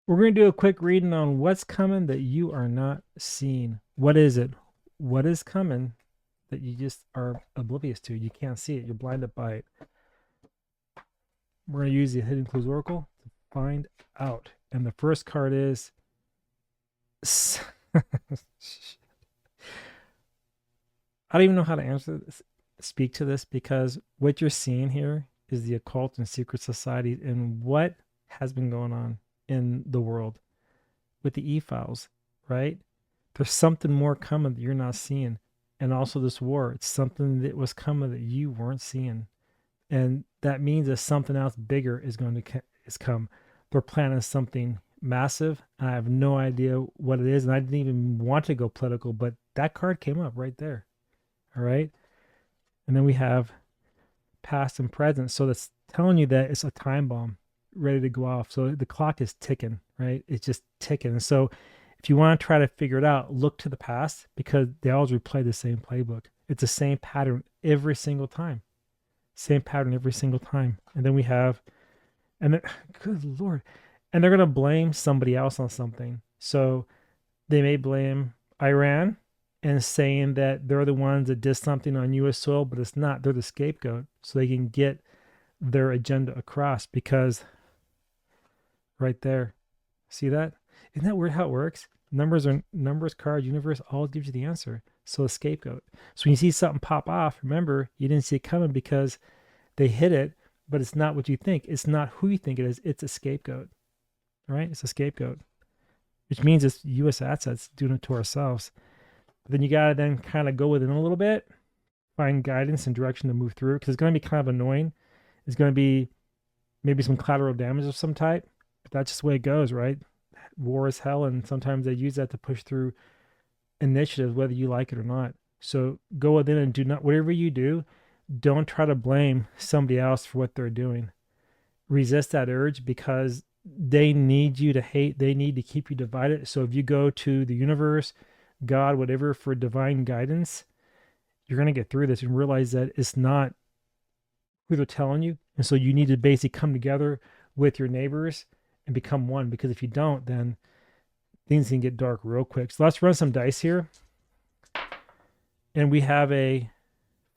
We're going to do a quick reading on what's coming that you are not seeing. What is it? What is coming that you just are oblivious to? You can't see it. You're blinded by it. We're going to use the Hidden Clues Oracle to find out. And the first card is. I don't even know how to answer this, speak to this, because what you're seeing here is the occult and secret societies and what has been going on in the world with the e-files, right? There's something more coming that you're not seeing. And also this war, it's something that was coming that you weren't seeing. And that means that something else bigger is going to is come. They're planning something massive. I have no idea what it is, and I didn't even want to go political, but that card came up right there. All right. And then we have past and present. So that's telling you that it's a time bomb ready to go off. So the clock is ticking, right? It's just ticking. And so if you want to try to figure it out, look to the past, because they always replay the same playbook. It's the same pattern every single time. Same pattern every single time. And then we have, and then, good Lord, and they're going to blame somebody else on something. So they may blame Iran and saying that they're the ones that did something on U.S. soil, but it's not. They're the scapegoat, so they can get their agenda across. Because right there, see that? Isn't that weird how it works? Numbers, cards, universe all gives you the answer. So a scapegoat. So when you see something pop off, remember you didn't see it coming because they hit it, but it's not what you think. It's not who you think it is. It's a scapegoat. All right? It's a scapegoat, which means it's U.S. assets doing it to ourselves. But then you got to then kind of go within a little bit, find guidance and direction to move through, because it's going to be kind of annoying. It's going to be maybe some collateral damage of some type, but that's just the way it goes, right? War is hell, and sometimes they use that to push through initiatives, whether you like it or not. So go within and do not, whatever you do, don't try to blame somebody else for what they're doing. Resist that urge, because they need you to hate, they need to keep you divided. So if you go to the universe, God, whatever, for divine guidance, you're going to get through this and realize that it's not who they're telling you. And so you need to basically come together with your neighbors and become one, because if you don't, then things can get dark real quick. So let's run some dice here. And we have a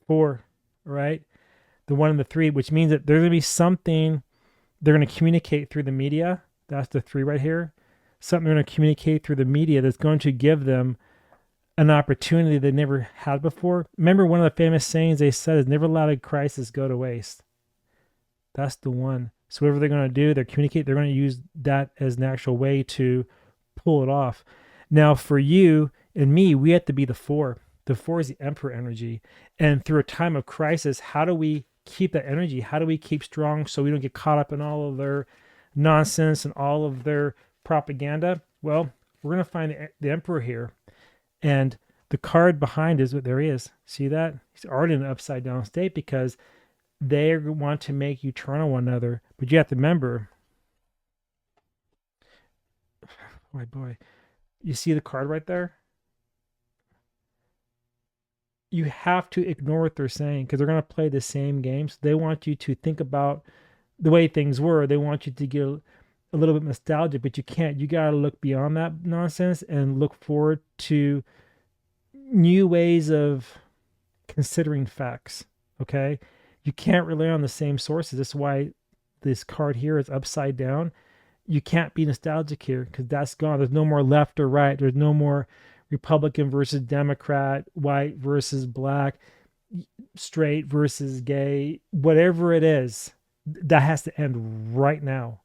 4, right? The 1 and the 3, which means that there's going to be something they're going to communicate through the media. That's the 3 right here. Something they're going to communicate through the media that's going to give them an opportunity they never had before. Remember, one of the famous sayings they said is, never let a crisis go to waste. That's the one. So whatever they're going to do, they're going to use that as an actual way to pull it off. Now, for you and me, we have to be the 4. The 4 is the emperor energy. And through a time of crisis, how do we keep that energy? How do we keep strong so we don't get caught up in all of their nonsense and all of their propaganda? Well, we're going to find the emperor here. And the card behind is, there he is. See that? He's already in an upside down state, because they want to make you turn on one another. But you have to remember, boy, you see the card right there? You have to ignore what they're saying, because they're going to play the same games. They want you to think about the way things were. They want you to get a little bit nostalgic, but you can't. You got to look beyond that nonsense and look forward to new ways of considering facts. Okay? You can't rely on the same sources. That's why this card here is upside down. You can't be nostalgic here, because that's gone. There's no more left or right. There's no more Republican versus Democrat, white versus black, straight versus gay, whatever it is. That has to end right now,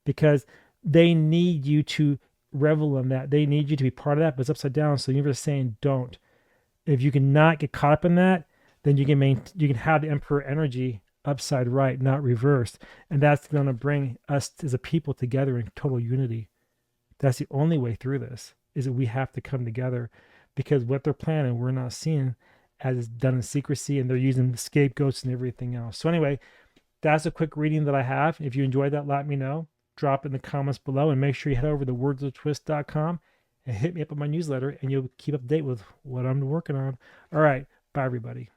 because they need you to revel in that. They need you to be part of that, but it's upside down. So the universe is saying, don't. If you cannot get caught up in that, then you can have the emperor energy upside right, not reversed. And that's going to bring us as a people together in total unity. That's the only way through this, is that we have to come together, because what they're planning, we're not seeing, as it's done in secrecy, and they're using scapegoats and everything else. So anyway, that's a quick reading that I have. If you enjoyed that, let me know. Drop it in the comments below, and make sure you head over to wordsofthewist.com and hit me up on my newsletter, and you'll keep up to date with what I'm working on. All right. Bye, everybody.